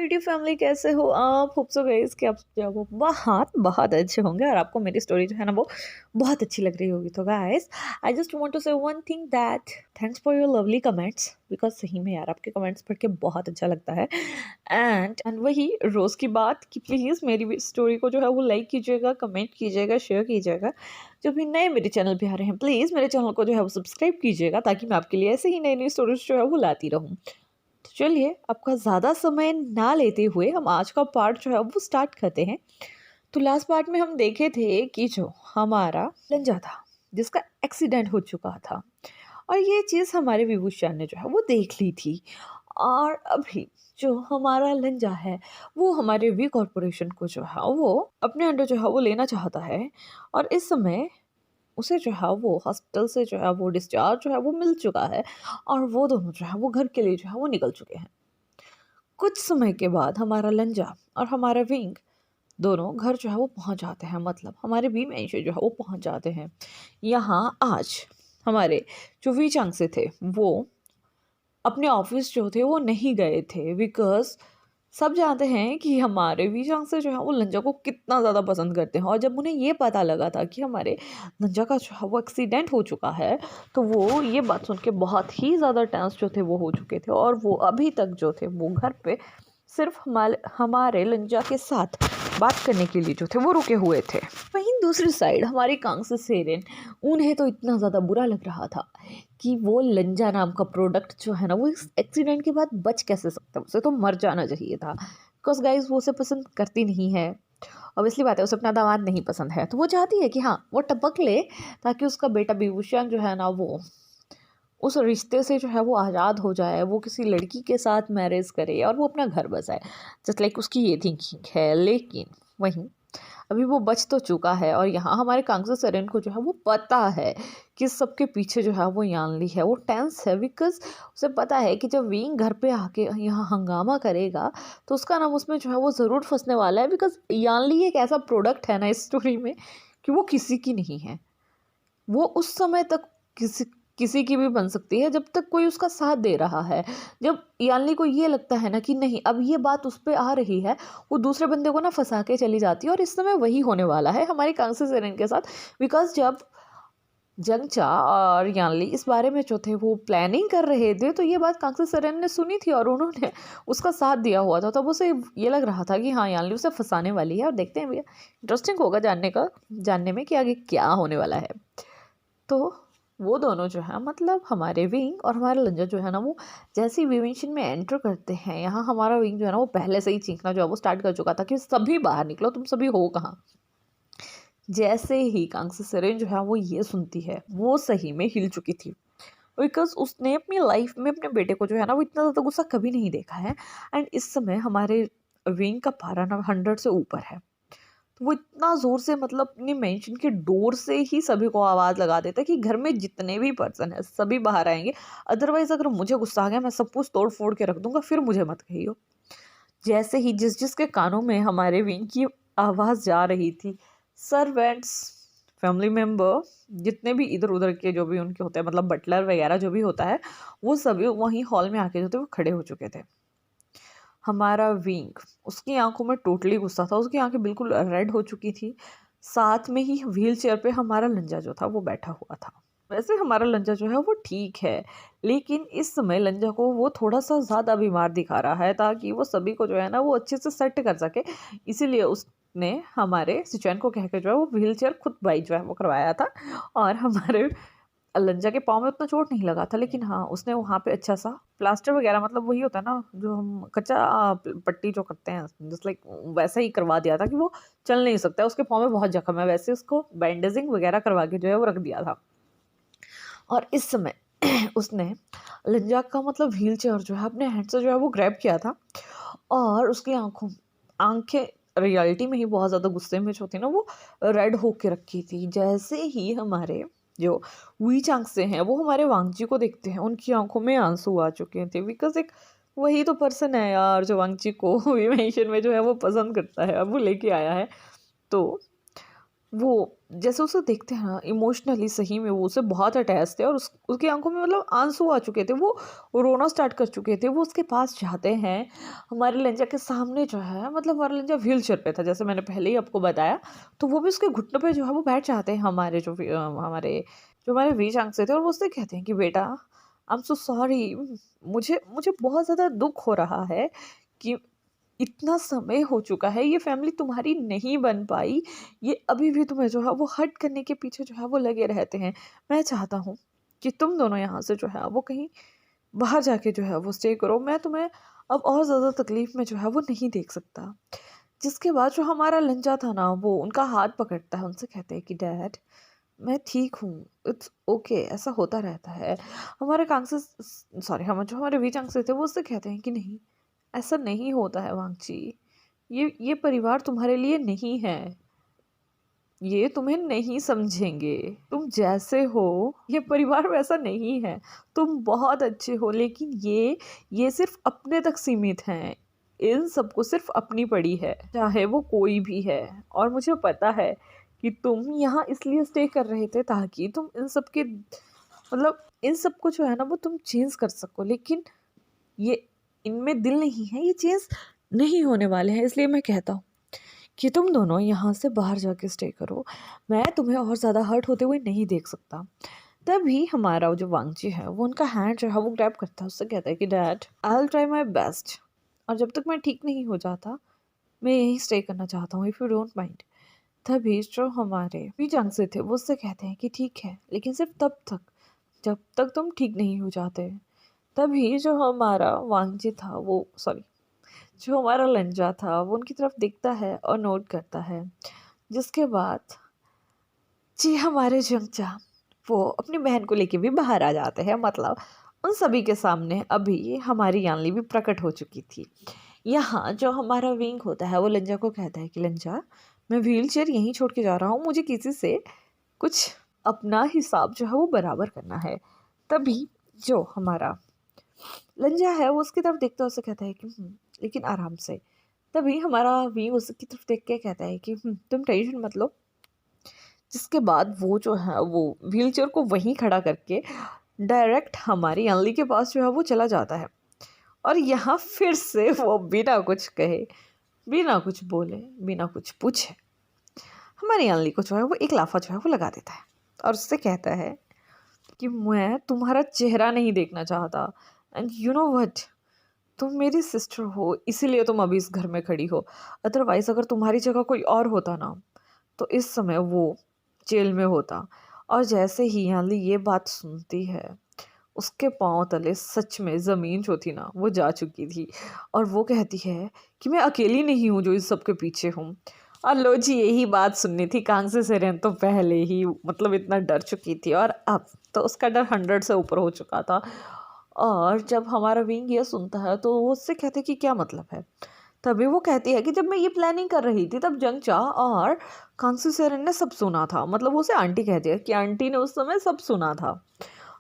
YouTube family, कैसे हो आप? होप सो गाइस कि आप जो वो बहुत बहुत अच्छे होंगे और आपको मेरी स्टोरी जो है ना वो बहुत अच्छी लग रही होगी। तो guys, I just want to say one thing that thanks for your lovely comments, because सही में यार आपके कमेंट्स पढ़ के बहुत अच्छा लगता है। एंड वही रोज़ की बात कि प्लीज़ मेरी स्टोरी को जो है वो लाइक कीजिएगा, कमेंट कीजिएगा, शेयर कीजिएगा। जो भी नए मेरे चैनल पे आ रहे हैं, प्लीज़ मेरे चैनल को जो है वो सब्सक्राइब कीजिएगा, ताकि मैं आपके लिए ऐसे ही नई नई स्टोरीज जो है वो लाती रहूँ। तो चलिए, आपका ज़्यादा समय ना लेते हुए हम आज का पार्ट जो है वो स्टार्ट करते हैं। तो लास्ट पार्ट में हम देखे थे कि जो हमारा लंजा था, जिसका एक्सीडेंट हो चुका था, और ये चीज़ हमारे विभूषण ने जो है वो देख ली थी। और अभी जो हमारा लंजा है, वो हमारे वी कॉरपोरेशन को जो है वो अपने अंडर जो है वो लेना चाहता है। और इस समय उसे जो है वो हॉस्पिटल से जो है वो डिस्चार्ज जो है वो मिल चुका है, और वो दोनों जो है वो घर के लिए जो है वो निकल चुके हैं। कुछ समय के बाद हमारा लंजा और हमारा विंग दोनों घर जो है वो पहुंच जाते हैं, मतलब हमारे बी मेंशन जो है वो पहुंच जाते हैं यहाँ। आज हमारे जो वी चांग से थे, वो अपने ऑफिस जो थे वो नहीं गए थे, बिकॉज सब जानते हैं कि हमारे वी चांग से जो है वो लंजा को कितना ज़्यादा पसंद करते हैं। और जब उन्हें ये पता लगा था कि हमारे लंजा का जो है वो एक्सीडेंट हो चुका है, तो वो ये बात सुन के बहुत ही ज़्यादा टेंस जो थे वो हो चुके थे, और वो अभी तक जो थे वो घर पे सिर्फ हमारे लंजा के साथ बात करने के लिए जो थे वो रुके हुए थे। वहीं दूसरी साइड हमारी कांग्स सेरेन, उन्हें तो इतना ज़्यादा बुरा लग रहा था कि वो लंजा नाम का प्रोडक्ट जो है ना वो इस एक्सीडेंट के बाद बच कैसे सकता है, उसे तो मर जाना चाहिए था। बिकॉज गाइज वो उसे पसंद करती नहीं है, ऑब्वियसली बात है, उसे अपना दामाद नहीं पसंद है, तो वो चाहती है कि हाँ वो टपक ले, ताकि उसका बेटा विभूषण जो है ना वो उस रिश्ते से जो है वो आज़ाद हो जाए, वो किसी लड़की के साथ मैरिज करे और वो अपना घर बसाए। जस्ट लाइक उसकी ये थिंकिंग है। लेकिन वहीं अभी वो बच तो चुका है, और यहाँ हमारे कांग्रेस सरेन को जो है वो पता है कि सबके पीछे जो है वो यानली है। वो टेंस है, बिकॉज उसे पता है कि जब विंग घर पे आके यहाँ हंगामा करेगा तो उसका नाम उसमें जो है वो ज़रूर फंसने वाला है। बिकॉज यानली एक ऐसा प्रोडक्ट है ना इस स्टोरी में कि वो किसी की नहीं है। वो उस समय तक किसी किसी की भी बन सकती है जब तक कोई उसका साथ दे रहा है। जब यान्नी को ये लगता है ना कि नहीं अब ये बात उस पर आ रही है, वो दूसरे बंदे को ना फंसा के चली जाती है, और इस समय वही होने वाला है हमारी कांग्रेस सेरेन के साथ। बिकॉज जब जंगचा और यानली इस बारे में जो थे वो प्लानिंग कर रहे थे, तो ये बात कांग्रेस सेरेन ने सुनी थी और उन्होंने उसका साथ दिया हुआ था। तब उसे ये लग रहा था कि हाँ यानली उसे फंसाने वाली है। और देखते हैं भैया, इंटरेस्टिंग होगा जानने में कि आगे क्या होने वाला है। तो वो दोनों जो है, मतलब हमारे विंग और हमारा लंजा जो है ना वो जैसे ही विवेंशन में एंटर करते हैं, यहाँ हमारा विंग जो है ना वो पहले से ही चीखना जो है वो स्टार्ट कर चुका था कि सभी बाहर निकलो, तुम सभी हो कहाँ। जैसे ही कांग्स सेरेन जो है वो ये सुनती है, वो सही में हिल चुकी थी। बिकॉज उसने अपनी लाइफ में अपने बेटे को जो है ना वो इतना ज़्यादा गुस्सा कभी नहीं देखा है। एंड इस समय हमारे विंग का पारा ना 100 से ऊपर है। तो वो इतना ज़ोर से, मतलब अपने मेंशन के डोर से ही सभी को आवाज़ लगा देता है कि घर में जितने भी पर्सन है सभी बाहर आएंगे, अदरवाइज अगर मुझे गुस्सा आ गया मैं सब कुछ तोड़ फोड़ के रख दूंगा, फिर मुझे मत कहियो। जैसे ही जिसके कानों में हमारे विंग की आवाज़ जा रही थी, सर्वेंट्स, फैमिली मेम्बर, जितने भी इधर उधर के जो भी उनके होते हैं, मतलब बटलर वगैरह जो भी होता है, वो सभी वहीं हॉल में आके जो थे वो खड़े हो चुके थे। हमारा विंग, उसकी आंखों में टोटली गुस्सा था, उसकी आंखें बिल्कुल रेड हो चुकी थी। साथ में ही व्हील चेयर पे हमारा लंजा जो था वो बैठा हुआ था। वैसे हमारा लंजा जो है वो ठीक है, लेकिन इस समय लंजा को वो थोड़ा सा ज़्यादा बीमार दिखा रहा है, ताकि वो सभी को जो है ना वो अच्छे से सेट कर सके। इसीलिए उसने हमारे सिचुएन को कह के जो है वो व्हील चेयर खुद बाई जो है वो करवाया था। और हमारे लंजा के पाँव में उतना चोट नहीं लगा था, लेकिन हाँ उसने वहाँ पे अच्छा सा प्लास्टर वगैरह, मतलब वही होता है ना जो हम कच्चा पट्टी जो करते हैं, जस्ट लाइक वैसा ही करवा दिया था कि वो चल नहीं सकता है, उसके पाँव में बहुत जख्म है, वैसे उसको बैंडेजिंग वगैरह करवा के जो है वो रख दिया था। और इस समय उसने लंजा का मतलब व्हील चेयर जो है अपने हैंड से जो है वो ग्रैब किया था, और उसकी आंखें रियलिटी में ही बहुत ज़्यादा गुस्से में जो थी ना वो रेड होके रखी थी। जैसे ही हमारे जो वी चांग से हैं वो हमारे वांगजी को देखते हैं, उनकी आंखों में आंसू आ चुके थे। बिकॉज एक वही तो पर्सन है यार जो वांगजी को विमेंशन में जो है वो पसंद करता है, अब वो लेके आया है। तो वो जैसे उसे देखते हैं ना इमोशनली सही में वो उसे बहुत अटैच थे और उसकी आंखों में मतलब आंसू आ चुके थे, वो रोना स्टार्ट कर चुके थे। वो उसके पास जाते हैं, हमारे लंजा के सामने जो है, मतलब हमारा लंजा व्हील चेयर पे था जैसे मैंने पहले ही आपको बताया, तो वो भी उसके घुटनों पे जो है वो बैठ जाते हैं, हमारे वीर आंख से थे, और वो उससे कहते हैं कि बेटा आई एम सो सॉरी, मुझे मुझे बहुत ज़्यादा दुख हो रहा है कि इतना समय हो चुका है, ये फैमिली तुम्हारी नहीं बन पाई, ये अभी भी तुम्हें जो है वो हर्ट करने के पीछे जो है वो लगे रहते हैं। मैं चाहता हूँ कि तुम दोनों यहाँ से जो है वो कहीं बाहर जाके जो है वो स्टे करो, मैं तुम्हें अब और ज़्यादा तकलीफ में जो है वो नहीं देख सकता। जिसके बाद जो हमारा लंजा था ना, वो उनका हाथ पकड़ता है, उनसे कहते हैं कि डैड मैं ठीक हूँ, इट्स ओके, ऐसा होता रहता है। हमारे कांग से सॉरी हम जो हमारे वीचांग से थे वो उससे कहते हैं कि नहीं, ऐसा नहीं होता है वांगची, ये परिवार तुम्हारे लिए नहीं है, ये तुम्हें नहीं समझेंगे, तुम जैसे हो ये परिवार वैसा नहीं है, तुम बहुत अच्छे हो, लेकिन ये सिर्फ अपने तक सीमित हैं, इन सबको सिर्फ अपनी पड़ी है, चाहे वो कोई भी है। और मुझे पता है कि तुम यहाँ इसलिए स्टे कर रहे थे ताकि तुम इन सब के मतलब इन सब को जो है ना वो तुम चेंज कर सको, लेकिन ये इनमें दिल नहीं है, ये चेंज नहीं होने वाले हैं, इसलिए मैं कहता हूँ कि तुम दोनों यहाँ से बाहर जाके स्टे करो, मैं तुम्हें और ज़्यादा हर्ट होते हुए नहीं देख सकता। तभी हमारा जो वांगची है वो उनका हैंड जो है वो ग्रैब करता है, उससे कहता है कि dad I will try my best, और जब तक मैं ठीक नहीं हो जाता मैं यहीं स्टे करना चाहता हूँ, इफ़ यू डोंट माइंड। तभी जो हमारे भी जंग से थे वो उससे कहते हैं कि ठीक है, लेकिन सिर्फ तब तक जब तक तुम ठीक नहीं हो जाते। तभी जो हमारा वांगजी था वो सॉरी जो हमारा लंजा था वो उनकी तरफ देखता है और नोट करता है। जिसके बाद जी हमारे जंगचा वो अपनी बहन को लेके भी बाहर आ जाते हैं, मतलब उन सभी के सामने अभी हमारी यानली भी प्रकट हो चुकी थी। यहाँ जो हमारा विंग होता है वो लंजा को कहता है कि लंजा मैं व्हील चेयर यहीं छोड़ के जा रहा हूँ, मुझे किसी से कुछ अपना हिसाब जो है वो बराबर करना है। तभी जो हमारा लंजा है वो उसकी तरफ देखता है, उसे कहता है कि लेकिन आराम से। तभी हमारा वी उसकी तरफ देख के कहता है कि तुम टेंशन मत लो। जिसके बाद वो जो है वो व्हील चेयर को वहीं खड़ा करके डायरेक्ट हमारी अनली के पास जो है वो चला जाता है, और यहाँ फिर से वो बिना कुछ कहे, बिना कुछ बोले, बिना कुछ पूछे हमारी अनली को जो है वो एक लाफा जो है वो लगा देता है, और उससे कहता है कि मैं तुम्हारा चेहरा नहीं देखना चाहता, एंड यू नो व्हाट, तुम मेरी सिस्टर हो इसीलिए तुम अभी इस घर में खड़ी हो, अदरवाइज अगर तुम्हारी जगह कोई और होता ना तो इस समय वो जेल में होता। और जैसे ही याली ये बात सुनती है उसके पांव तले सच में ज़मीन जो थी ना वो जा चुकी थी, और वो कहती है कि मैं अकेली नहीं हूँ जो इस सब के पीछे हूँ। और लो जी यही बात सुननी थी, कांग्से सेरेन तो पहले ही मतलब इतना डर चुकी थी, और अब तो उसका डर 100 से ऊपर हो चुका था। और जब हमारा विंग ये सुनता है तो वो उससे कहते कि क्या मतलब है। तभी वो कहती है कि जब मैं ये प्लानिंग कर रही थी तब जंगचा और कांसू सेरन ने सब सुना था, मतलब वो उसे आंटी कहती है कि आंटी ने उस समय सब सुना था,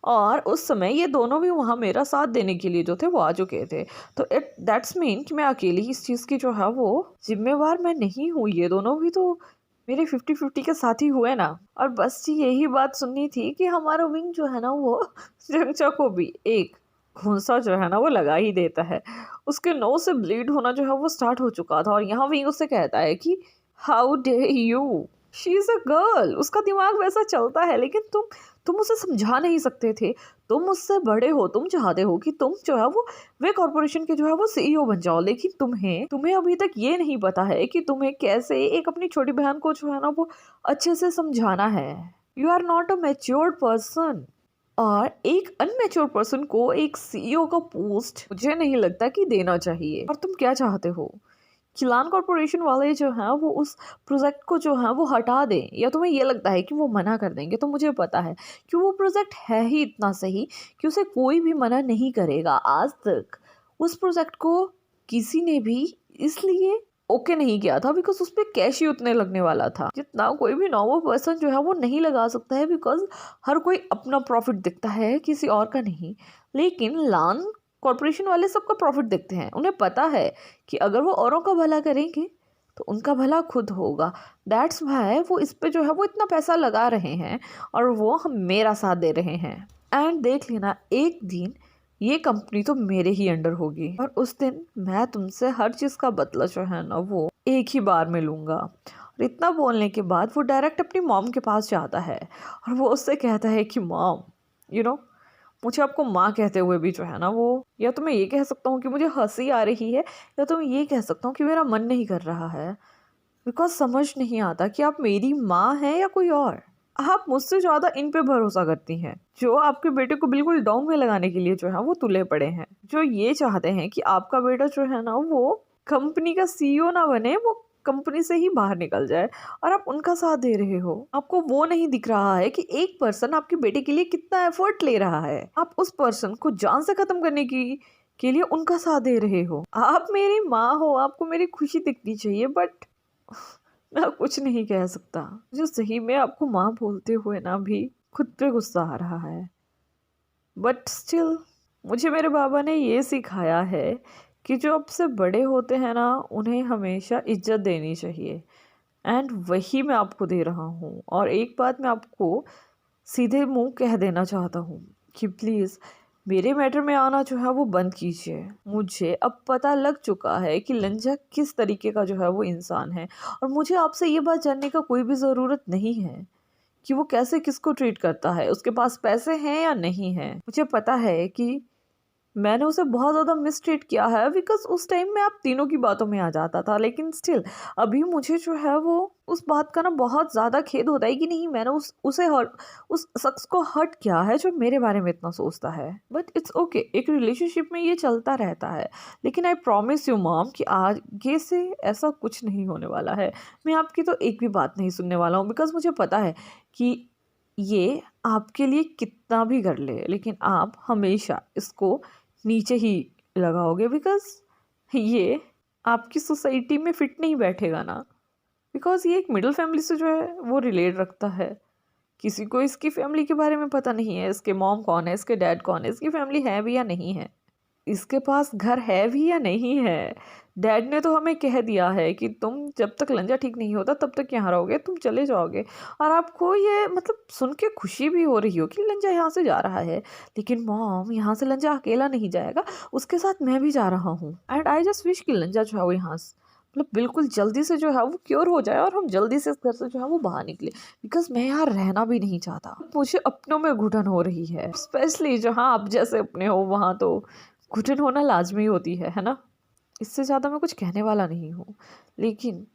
और उस समय ये दोनों भी वहाँ मेरा साथ देने के लिए जो थे वो आ चुके थे। तो इट दैट्स मीन कि मैं अकेली इस चीज़ की जो है वो जिम्मेवार मैं नहीं हूँ, ये दोनों भी तो मेरे 50-50 के साथ ही हुए ना। और बस जी यही बात सुननी थी कि हमारा विंग जो है ना वो जंगचा को भी एक घूंसा जो है ना वो लगा ही देता है। उसके नोज से ब्लीड होना जो है वो स्टार्ट हो चुका था, और यहाँ विंग उससे कहता है कि how day you, she is a girl, उसका दिमाग वैसा चलता है, लेकिन तुम उसे समझा नहीं सकते थे, तुम मुझसे बड़े हो, तुम चाहते हो कि तुम जो है वो वे कॉरपोरेशन के जो है वो सीईओ बन जाओ, लेकिन तुम्हें अभी तक ये नहीं पता है कि तुम्हें कैसे एक अपनी छोटी बहन को जो है ना वो अच्छे से समझाना है। You are not a matured person, और एक अनमेच्योर पर्सन को एक सीईओ का पोस्ट मुझे नहीं लगता कि देना चाहिए। और तुम क्या चाहते हो, खिलान कॉरपोरेशन वाले जो हैं वो उस प्रोजेक्ट को जो है वो हटा दें, या तुम्हें ये लगता है कि वो मना कर देंगे? तो मुझे पता है कि वो प्रोजेक्ट है ही इतना सही कि उसे कोई भी मना नहीं करेगा। आज तक उस प्रोजेक्ट को किसी ने भी इसलिए ओके नहीं किया था बिकॉज उस पर कैश ही उतने लगने वाला था जितना कोई भी नॉर्मल पर्सन जो है वो नहीं लगा सकता है, बिकॉज हर कोई अपना प्रॉफिट दिखता है किसी और का नहीं। लेकिन लान कॉरपोरेशन वाले सबका प्रॉफिट देखते हैं, उन्हें पता है कि अगर वो औरों का भला करेंगे तो उनका भला खुद होगा। दैट्स वाई वो इस पे जो है वो इतना पैसा लगा रहे हैं और वो हम मेरा साथ दे रहे हैं। एंड देख लेना, एक दिन ये कंपनी तो मेरे ही अंडर होगी और उस दिन मैं तुमसे हर चीज़ का बदला जो है ना वो एक ही बार में लूँगा। और इतना बोलने के बाद वो डायरेक्ट अपनी मॉम के पास जाता है और वो उससे कहता है कि मॉम, यू नो, मुझे आपको माँ कहते हुए भी जो है ना वो, या तो मैं ये कह सकता हूँ कि मुझे हंसी आ रही है, या तो मैं ये कह सकता हूँ कि मेरा मन नहीं कर रहा है, बिकॉज समझ नहीं आता कि आप मेरी माँ हैं या कोई और। आप मुझसे ज़्यादा इन पे भरोसा करती हैं, जो आपके बेटे को बिल्कुल डाउन में लगाने के लिए जो है वो तुले पड़े हैं, जो ये चाहते हैं कि आपका बेटा जो है ना वो कंपनी का सीईओ ना बने, वो कंपनी से ही बाहर निकल जाए, और आप उनका साथ दे रहे हो। आपको वो नहीं दिख रहा है कि एक पर्सन आपके बेटे के लिए कितना एफर्ट ले रहा है। आप उस पर्सन को जान से खत्म करने की के लिए उनका साथ दे रहे हो। आप मेरी माँ हो, आपको मेरी खुशी दिखनी चाहिए, बट मैं कुछ नहीं कह सकता। जो सही में आपको माँ बोलते हुए ना भी खुद पे गुस्सा आ रहा है, बट स्टिल मुझे मेरे बाबा ने ये सिखाया है कि जो आपसे बड़े होते हैं ना उन्हें हमेशा इज्जत देनी चाहिए, एंड वही मैं आपको दे रहा हूँ। और एक बात मैं आपको सीधे मुंह कह देना चाहता हूँ कि प्लीज़ मेरे मैटर में आना जो है वो बंद कीजिए। मुझे अब पता लग चुका है कि लंजा किस तरीके का जो है वो इंसान है, और मुझे आपसे ये बात जानने का कोई भी ज़रूरत नहीं है कि वो कैसे किसको ट्रीट करता है, उसके पास पैसे हैं या नहीं हैं। मुझे पता है कि मैंने उसे बहुत ज़्यादा मिसट्रीट किया है, बिकॉज उस टाइम में आप तीनों की बातों में आ जाता था, लेकिन स्टिल अभी मुझे जो है वो उस बात का ना बहुत ज़्यादा खेद होता है कि नहीं, मैंने उस शख्स को हर्ट किया है जो मेरे बारे में इतना सोचता है। बट इट्स ओके, एक रिलेशनशिप में ये चलता रहता है, लेकिन आई प्रॉमिस यू मॉम कि आगे से ऐसा कुछ नहीं होने वाला है। मैं आपकी तो एक भी बात नहीं सुनने वाला हूँ, बिकॉज मुझे पता है कि ये आपके लिए कितना भी कर ले, लेकिन आप हमेशा इसको नीचे ही लगाओगे, बिकॉज ये आपकी सोसाइटी में फिट नहीं बैठेगा ना, बिकॉज ये एक मिडिल फैमिली से जो है वो रिलेट रखता है। किसी को इसकी फैमिली के बारे में पता नहीं है, इसके मॉम कौन है, इसके डैड कौन है, इसकी फैमिली है भी या नहीं है, इसके पास घर है भी या नहीं है। डैड ने तो हमें कह दिया है कि तुम जब तक लंजा ठीक नहीं होता तब तक यहाँ रहोगे, तुम चले जाओगे। और आपको ये मतलब सुन के खुशी भी हो रही हो कि लंजा यहाँ से जा रहा है, लेकिन मॉम यहाँ से लंजा अकेला नहीं जाएगा, उसके साथ मैं भी जा रहा हूँ। एंड आई जस्ट विश कि लंजा जो है वो यहाँ से मतलब बिल्कुल जल्दी से जो है वो क्योर हो जाए और हम जल्दी से इस घर से जो है वो बाहर निकले, बिकॉज मैं यहाँ रहना भी नहीं चाहता। मुझे अपनों में घुटन हो रही है, स्पेशली जहाँ आप जैसे अपने हो वहाँ तो घुटन होना लाजमी होती है ना। इससे ज़्यादा मैं कुछ कहने वाला नहीं हूँ, लेकिन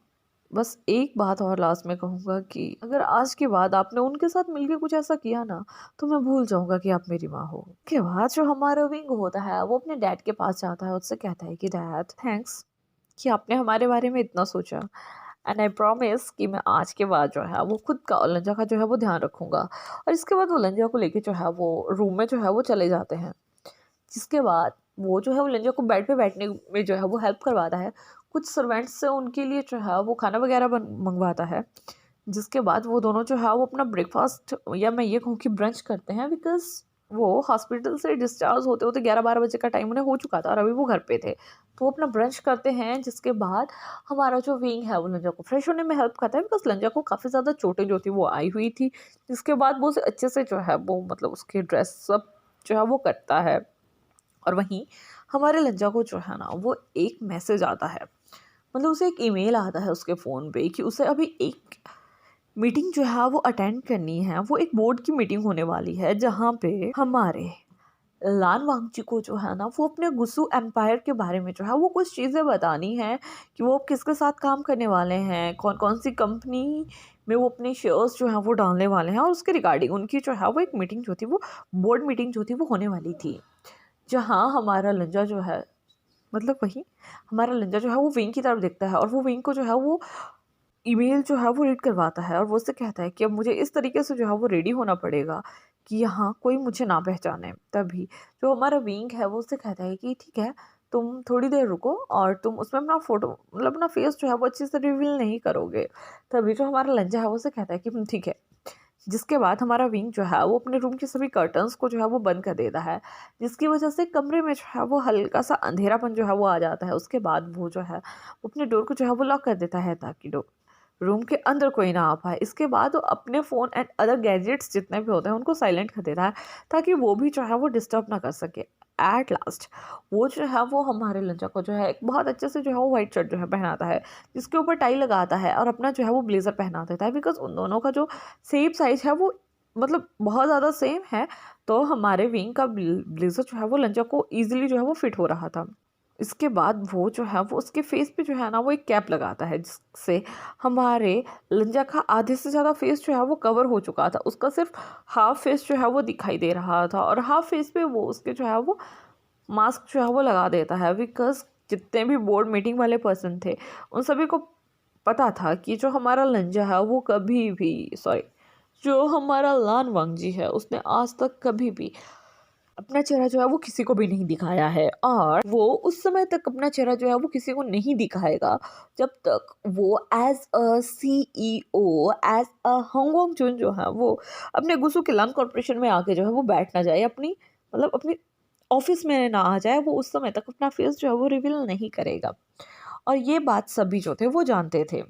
बस एक बात और लास्ट में कहूँगा कि अगर आज के बाद आपने उनके साथ मिलके कुछ ऐसा किया ना, तो मैं भूल जाऊँगा कि आप मेरी माँ हो। के बाद जो हमारा विंग होता है वो अपने डैड के पास जाता है, उससे कहता है कि डैड थैंक्स कि आपने हमारे बारे में इतना सोचा, एंड आई प्रॉमिस कि मैं आज के बाद जो है वो खुद का और लंजा का जो है वो ध्यान रखूँगा। और इसके बाद वो लंजा को लेके जो है वो रूम में जो है वो चले जाते हैं, जिसके बाद वो जो है वो लंजा को बेड पे बैठने में जो है वो हेल्प करवाता है, कुछ सर्वेंट्स से उनके लिए जो है वो खाना वगैरह मंगवाता है। जिसके बाद वो दोनों जो है वो अपना ब्रेकफास्ट या मैं ये कहूँ कि ब्रंच करते हैं, बिकॉज वो हॉस्पिटल से डिस्चार्ज होते होते 11-12 बजे का टाइम उन्हें हो चुका था और अभी वो घर पे थे, तो वो अपना ब्रंच करते हैं। जिसके बाद हमारा जो विंग है वो लंजा को फ्रेश होने में हेल्प करता है, बिकॉज लंजा को काफ़ी ज़्यादा चोटें जो थी वो आई हुई थी। जिसके बाद वो उसे अच्छे से जो है वो मतलब उसके ड्रेस सब जो है वो करता है। और वहीं हमारे लंजा को जो है ना वो एक मैसेज आता है, मतलब उसे एक ईमेल आता है उसके फ़ोन पे कि उसे अभी एक मीटिंग जो है वो अटेंड करनी है। वो एक बोर्ड की मीटिंग होने वाली है जहाँ पे हमारे लान वांगची को जो है ना वो अपने गुस्सू एम्पायर के बारे में जो है वो कुछ चीज़ें बतानी है कि वो किसके साथ काम करने वाले हैं, कौन कौन सी कंपनी में वो अपने शेयर्स जो हैं वो डालने वाले हैं, और उसके रिगार्डिंग उनकी जो है वो एक मीटिंग जो थी वो बोर्ड मीटिंग जो थी वो होने वाली थी। जहाँ हमारा लंजा जो है मतलब वही हमारा लंजा जो है वो विंग की तरफ देखता है और वो विंग को जो है वो ईमेल जो है वो रीड करवाता है, और वो उससे कहता है कि अब मुझे इस तरीके से जो है वो रेडी होना पड़ेगा कि यहाँ कोई मुझे ना पहचाने। तभी जो हमारा विंग है वो उससे कहता है कि ठीक है, तुम थोड़ी देर रुको और तुम उसमें अपना फ़ोटो मतलब अपना फेस जो है वो अच्छे से रिवील नहीं करोगे। तभी जो हमारा लंजा है वो उससे कहता है कि ठीक है, जिसके बाद हमारा विंग जो है वो अपने रूम के सभी कर्टन्स को जो है वो बंद कर देता है, जिसकी वजह से कमरे में जो है वो हल्का सा अंधेरापन जो है वो आ जाता है। उसके बाद वो जो है वो अपने डोर को जो है वो लॉक कर देता है ताकि रूम के अंदर कोई ना आ पाए। इसके बाद वो अपने फ़ोन एंड अदर गैजेट्स जितने भी होते हैं उनको साइलेंट कर देता है ताकि वो भी जो है वो डिस्टर्ब ना कर सके। एट लास्ट वो जो है वो हमारे लंचा को जो है एक बहुत अच्छे से जो है वो वाइट शर्ट जो है पहनाता है, जिसके ऊपर टाई लगाता है और अपना जो है वो ब्लेज़र पहना देता है, बिकॉज़ उन दोनों का जो सेम साइज़ है वो मतलब बहुत ज़्यादा सेम है। तो हमारे विंग का ब्लेज़र जो है वो लंचा को ईज़िली जो है वो फिट हो रहा था। इसके बाद वो जो है वो उसके फेस पे जो है ना वो एक कैप लगाता है, जिससे हमारे लंजा का आधे से ज़्यादा फेस जो है वो कवर हो चुका था। उसका सिर्फ हाफ फेस जो है वो दिखाई दे रहा था और हाफ फेस पे वो उसके जो है वो मास्क जो है वो लगा देता है, बिकॉज जितने भी बोर्ड मीटिंग वाले पर्सन थे उन सभी को पता था कि जो हमारा लंजा है वो कभी भी जो हमारा लान वांगजी है उसने आज तक कभी भी अपना चेहरा जो है वो किसी को भी नहीं दिखाया है, और वो उस समय तक अपना चेहरा जो है वो किसी को नहीं दिखाएगा जब तक वो as a CEO, as a Hong Kong चुन जो है वो अपने गुसु के लान कॉर्पोरेशन में आके जो है वो बैठ ना जाए, अपनी मतलब अपनी ऑफिस में ना आ जाए। वो उस समय तक अपना फेस जो है वो रिवील नहीं करेगा, और ये बात सभी जो थे वो जानते थे।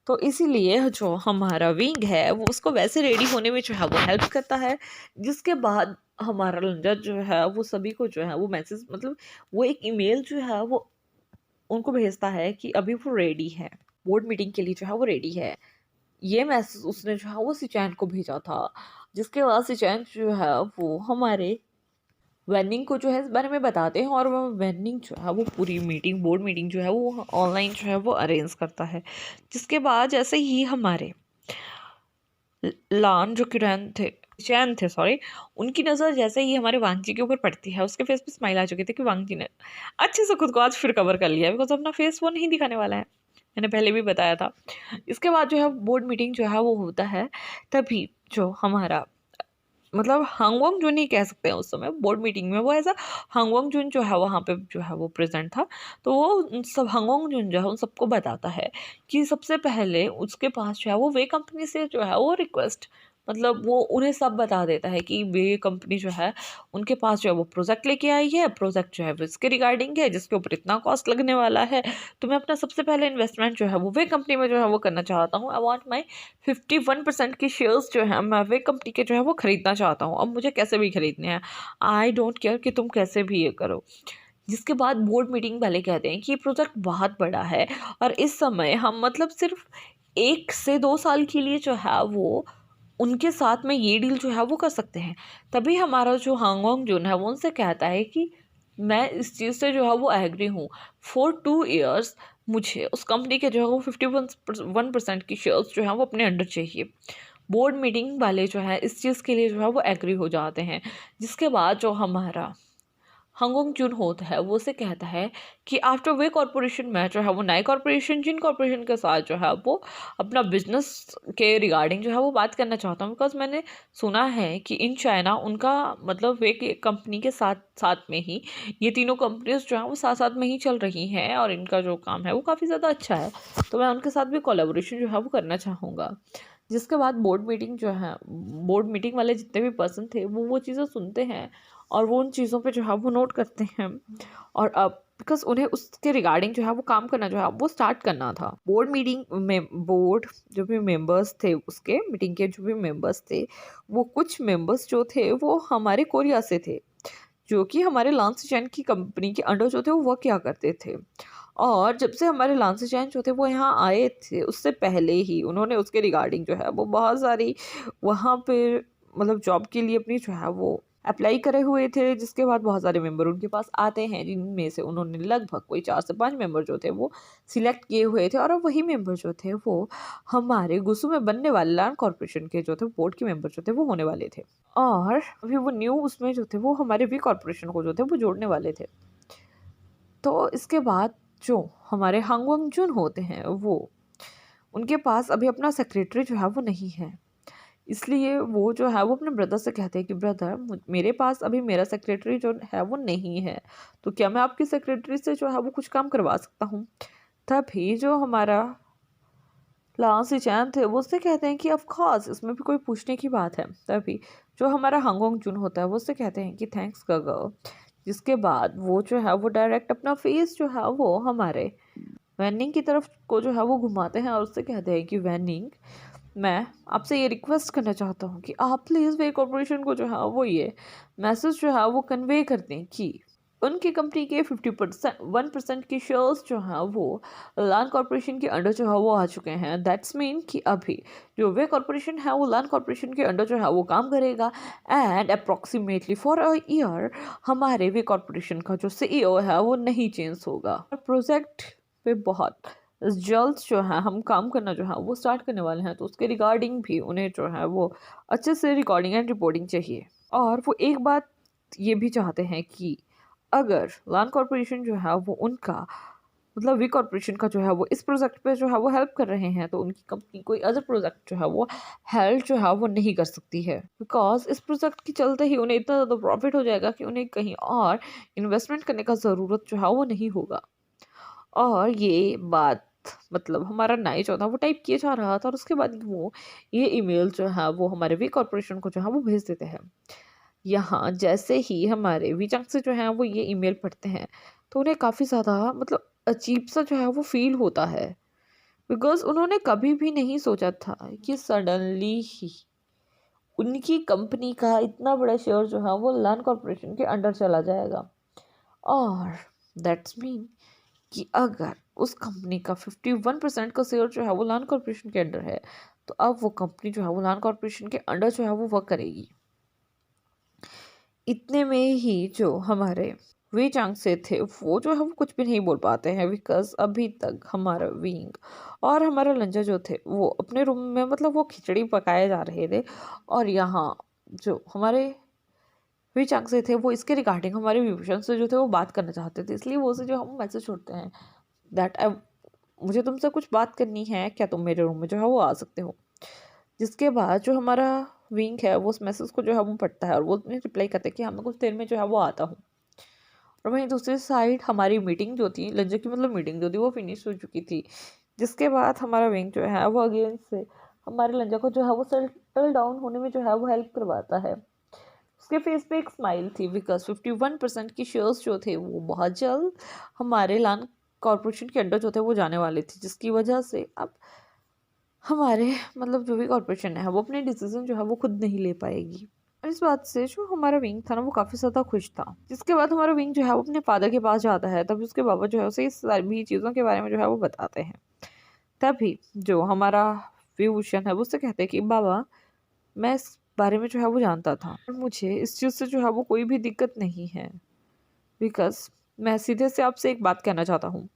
तो इसीलिए जो हमारा विंग है वो उसको वैसे रेडी होने में जो है वो हेल्प करता है, जिसके बाद हमारा लंजा जो है वो सभी को जो है वो मैसेज मतलब वो एक ईमेल जो है वो उनको भेजता है कि अभी वो रेडी है, बोर्ड मीटिंग के लिए जो है वो रेडी है। ये मैसेज उसने जो है वो सिचैन को भेजा था, जिसके बाद सिचैन जो है वो हमारे वेनिंग को जो है इस बारे में बताते हैं, और वो वेनिंग जो है वो पूरी मीटिंग बोर्ड मीटिंग जो है वो ऑनलाइन जो है वो अरेंज करता है। जिसके बाद जैसे ही हमारे लान जो किरण थे चैन थे उनकी नज़र जैसे ही हमारे वांगजी के ऊपर पड़ती है, उसके फेस पे स्माइल आ चुकी थी कि वांगजी ने अच्छे से खुद को आज फिर कवर कर लिया, बिकॉज अपना फेस वो नहीं दिखाने वाला है, मैंने पहले भी बताया था। इसके बाद जो है बोर्ड मीटिंग जो है वो होता है, तभी जो हमारा मतलब हांगवॉन्ग जून ही कह सकते हैं, उस समय बोर्ड मीटिंग में वो ऐसा हांगवॉन्ग जून जो है वहाँ पे जो है वो प्रेजेंट था। तो वो उन सब हांगवॉन्ग जून जो है उन सबको बताता है कि सबसे पहले उसके पास जो है वो वे कंपनी से जो है वो रिक्वेस्ट मतलब वो उन्हें सब बता देता है कि वे कंपनी जो है उनके पास जो है वो प्रोजेक्ट लेके आई है, प्रोजेक्ट जो है वो इसके रिगार्डिंग है जिसके ऊपर इतना कॉस्ट लगने वाला है। तो मैं अपना सबसे पहले इन्वेस्टमेंट जो है वो वे कंपनी में जो है वो करना चाहता हूँ। आई वॉन्ट माई 51% की शेयर्स जो है मैं वे कंपनी के जो है वो ख़रीदना चाहता हूँ, अब मुझे कैसे भी ख़रीदने हैं, आई डोंट केयर कि तुम कैसे भी ये करो। जिसके बाद बोर्ड मीटिंग वाले कहते हैं कि ये प्रोजेक्ट बहुत बड़ा है और इस समय हम मतलब सिर्फ 1 से 2 साल के लिए जो है वो उनके साथ में ये डील जो है वो कर सकते हैं। तभी हमारा जो हांगकांग जोन है वो उनसे कहता है कि मैं इस चीज़ से जो है वो एग्री हूँ, फॉर 2 ईयर्स मुझे उस कंपनी के जो है वो 51% की शेयर्स जो है वो अपने अंडर चाहिए। बोर्ड मीटिंग वाले जो है इस चीज़ के लिए जो है वो एग्री हो जाते हैं। जिसके बाद जो हमारा हांगकांग जून होता है वो उसे कहता है कि आफ्टर वे कॉरपोरेशन में जो है वो नए कॉरपोरेशन जिन कॉरपोरेशन के साथ जो है वो अपना बिजनेस के रिगार्डिंग जो है वो बात करना चाहता हूँ, बिकॉज मैंने सुना है कि इन चाइना उनका मतलब वे कंपनी के साथ साथ में ही ये तीनों कंपनीज जो हैं वो साथ साथ में ही चल रही हैं और इनका जो काम है वो काफ़ी ज़्यादा अच्छा है, तो मैं उनके साथ भी कोलेबोरेशन जो है वो करना चाहूँगा। जिसके बाद बोर्ड मीटिंग जो है बोर्ड मीटिंग वाले जितने भी पर्सन थे वो चीज़ें सुनते हैं और वो उन चीज़ों पे जो है वो नोट करते हैं, और अब बिकॉज उन्हें उसके रिगार्डिंग जो है वो काम करना जो है वो स्टार्ट करना था। बोर्ड मीटिंग में बोर्ड जो भी मेंबर्स थे उसके मीटिंग के जो भी मेंबर्स थे वो कुछ मेंबर्स जो थे वो हमारे कोरिया से थे, जो कि हमारे लांस चैन की कंपनी के अंडर जो थे वो वर्क किया करते थे। और जब से हमारे लांस चैन जो थे वो यहाँ आए थे उससे पहले ही उन्होंने उसके रिगार्डिंग जो है वो बहुत सारी वहाँ पे मतलब जॉब के लिए अपनी जो है वो अप्लाई करे हुए थे। जिसके बाद बहुत सारे मेंबर उनके पास आते हैं, जिनमें से उन्होंने लगभग कोई 4 से 5 मेंबर जो थे वो सिलेक्ट किए हुए थे, और अब वही मेंबर जो थे वो हमारे गुसु में बनने वाले लैंड कॉर्पोरेशन के जो थे बोर्ड के मेंबर जो थे वो होने वाले थे, और अभी वो न्यू उसमें जो थे वो हमारे वी कॉर्पोरेशन को जो थे वो जोड़ने वाले थे। तो इसके बाद जो हमारे हांगवंग जून होते हैं वो उनके पास अभी अपना सेक्रेटरी जो है वो नहीं है, इसलिए वो जो है वो अपने ब्रदर से कहते हैं कि ब्रदर मेरे पास अभी मेरा सेक्रेटरी जो है वो नहीं है, तो क्या मैं आपकी सेक्रेटरी से जो है वो कुछ काम करवा सकता हूँ। तभी जो हमारा लाओ सी चैन थे वो उससे कहते हैं कि ऑफ कोर्स इसमें भी कोई पूछने की बात है। तभी जो हमारा हांगोंग जून होता है वो उससे कहते हैं कि थैंक्स गगो। जिसके बाद वो जो है वो डायरेक्ट अपना फेस जो है वो हमारे वैनिंग की तरफ को जो है वो घुमाते हैं और उससे कहते हैं कि वैनिंग, मैं आपसे ये रिक्वेस्ट करना चाहता हूँ कि आप प्लीज़ वे कॉरपोरेशन को जो है वो ये मैसेज जो है वो कन्वे कर दें कि उनकी कंपनी के 50% 1% की शेयर्स जो हैं वो लान कॉरपोरेशन के अंडर जो है वो आ चुके हैं। दैट्स मीन कि अभी जो वे कॉरपोरेशन है वो लान कॉरपोरेशन के अंडर जो है वो काम करेगा and approximately for a year हमारे वे कॉरपोरेशन का जो सीईओ है वो नहीं चेंज होगा। प्रोजेक्ट पे बहुत जल्द जो है हम काम करना जो है वो स्टार्ट करने वाले हैं, तो उसके रिगार्डिंग भी उन्हें जो है वो अच्छे से रिकॉर्डिंग एंड रिपोर्टिंग चाहिए। और वो एक बात ये भी चाहते हैं कि अगर लान कॉरपोरेशन जो है वो उनका मतलब वी कॉरपोरेशन का जो है वो इस प्रोजेक्ट पे जो है वो हेल्प कर रहे हैं, तो उनकी कंपनी कोई अदर प्रोजेक्ट जो है वो हेल्प जो है वो नहीं कर सकती है, बिकॉज इस प्रोजेक्ट के चलते ही उन्हें इतना ज़्यादा प्रॉफिट हो जाएगा कि उन्हें कहीं और इन्वेस्टमेंट करने का ज़रूरत जो है वो नहीं होगा। और ये बात मतलब हमारा नाई जो था वो टाइप किया जा रहा था और उसके बाद वो ये ईमेल जो है वो हमारे वी कॉरपोरेशन को जो है वो भेज देते हैं। यहाँ जैसे ही हमारे वी चंग से जो है वो ये ईमेल पढ़ते हैं तो उन्हें काफ़ी ज़्यादा मतलब अजीब सा जो है वो फील होता है, बिकॉज उन्होंने कभी भी नहीं सोचा था कि सडनली ही उनकी कंपनी का इतना बड़ा शेयर जो है वो लान कॉरपोरेशन के अंडर चला जाएगा। और दैट्स मीन कि अगर उस कंपनी का 51% का शेयर जो है वो लान कॉरपोरेशन के अंडर है, तो अब वो कंपनी जो है वो लान कॉरपोरेशन के अंडर जो है वो वर्क करेगी। इतने में ही जो हमारे वे चांग से थे वो जो है वो कुछ भी नहीं बोल पाते हैं, बिकॉज अभी तक हमारा विंग और हमारा लंजा जो थे वो अपने रूम में मतलब वो खिचड़ी पकाए जा रहे थे। और यहाँ जो हमारे वे चांग से थे वो इसके रिगार्डिंग हमारे विभूषण से जो थे वो बात करना चाहते थे, इसलिए वो से जो हम मैसेज छोड़ते हैं दैट आई मुझे तुमसे कुछ बात करनी है, क्या तुम मेरे रूम में जो है वो आ सकते हो। जिसके बाद जो हमारा विंग है वो उस मैसेज को जो है वो पढ़ता है और वो रिप्लाई करता है कि हमें कुछ देर में जो है वो आता हूँ। और वहीं दूसरी साइड हमारी मीटिंग जो थी लंजर की मतलब मीटिंग जो थी वो फिनिश हो चुकी थी। जिसके बाद हमारा विंग जो है वो अगेन से हमारे लंजर को जो है वो सेटल डाउन होने में जो है वो हेल्प करवाता है। उसके फेस पे एक स्माइल थी बिकॉज 51% की शेयर्स जो थे वो बहुत जल्द हमारे लान कॉरपोरेशन के अंडर जो थे वो जाने वाले थे, जिसकी वजह से अब हमारे मतलब जो भी कॉरपोरेशन है वो अपने डिसीजन जो है वो खुद नहीं ले पाएगी। और इस बात से जो हमारा विंग था ना वो काफ़ी ज़्यादा खुश था। जिसके बाद हमारा विंग जो है वो अपने फादर के पास जाता है, तभी उसके बाबा जो है उसे इस सारी चीज़ों के बारे में जो है वो बताते हैं। तभी जो हमारा विभूषण है वो उससे कहते हैं कि बाबा मैं इस बारे में जो है वो जानता था और मुझे इस चीज़ से जो है वो कोई भी दिक्कत नहीं है, बिकॉज मैं सीधे से आपसे एक बात कहना चाहता हूँ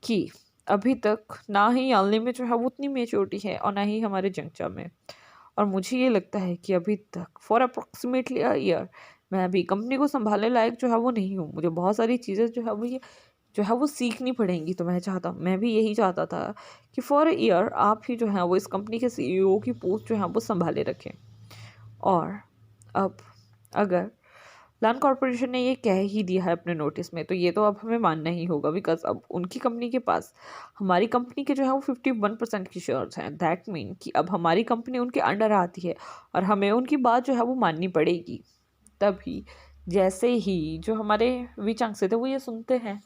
कि अभी तक ना ही यालनी में जो है वो उतनी मेच्योरिटी है और ना ही हमारे जंगचा में। और मुझे ये लगता है कि अभी तक फॉर अप्रॉक्सीमेटली अ ईयर मैं अभी कंपनी को संभालने लायक जो है वो नहीं हूँ। मुझे बहुत सारी चीज़ें जो है वो ये जो है वो सीखनी पड़ेंगी। तो मैं भी यही चाहता था कि फॉर अ ईयर आप ही जो है वो इस कंपनी के सीईओ की पोस्ट जो है वो संभाले रखें। और अब अगर लान कॉरपोरेशन ने ये कह ही दिया है अपने नोटिस में, तो ये तो अब हमें मानना ही होगा, बिकॉज अब उनकी कंपनी के पास हमारी कंपनी के जो है वो 51% की शेयर्स हैं। दैट मीन कि अब हमारी कंपनी उनके अंडर आती है और हमें उनकी बात जो है वो माननी पड़ेगी। तभी जैसे ही जो हमारे वी चांग से थे वो ये सुनते हैं,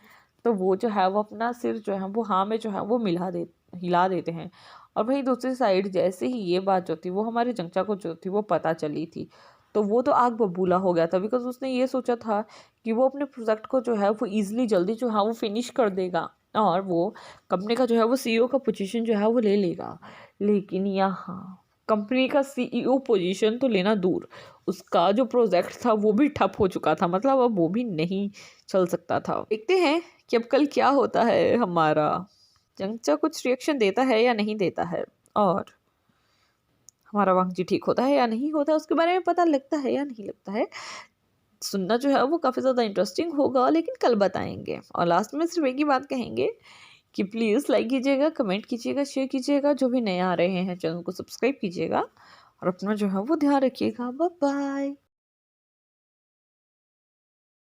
तो वो जो है वो अपना सिर जो है वो हाँ में जो है वो हिला देते हैं। और वहीं दूसरी साइड जैसे ही ये बात जो थी वो हमारे जंगचा को जो थी वो पता चली थी, तो वो तो आग बबूला हो गया था, बिकॉज उसने ये सोचा था कि वो अपने प्रोजेक्ट को जो है वो ईजिली जल्दी जो है वो फिनिश कर देगा और वो कंपनी का जो है वो सीईओ का पोजीशन जो है वो ले लेगा। लेकिन यहाँ कंपनी का सीईओ पोजीशन तो लेना दूर, उसका जो प्रोजेक्ट था वो भी ठप हो चुका था, मतलब अब वो भी नहीं चल सकता था। देखते हैं कि अब कल क्या होता है, हमारा चंचा कुछ रिएक्शन देता है या नहीं देता है, और हमारा वांगजी ठीक होता है या नहीं होता है उसके बारे में पता लगता है या नहीं लगता है। सुनना जो है वो काफ़ी ज़्यादा इंटरेस्टिंग होगा, लेकिन कल बताएंगे। और लास्ट में सिर्फ एक ही बात कहेंगे कि प्लीज़ लाइक कीजिएगा, कमेंट कीजिएगा, शेयर कीजिएगा। जो भी नए आ रहे हैं चैनल को सब्सक्राइब कीजिएगा और अपना जो है वो ध्यान रखिएगा। Bye bye.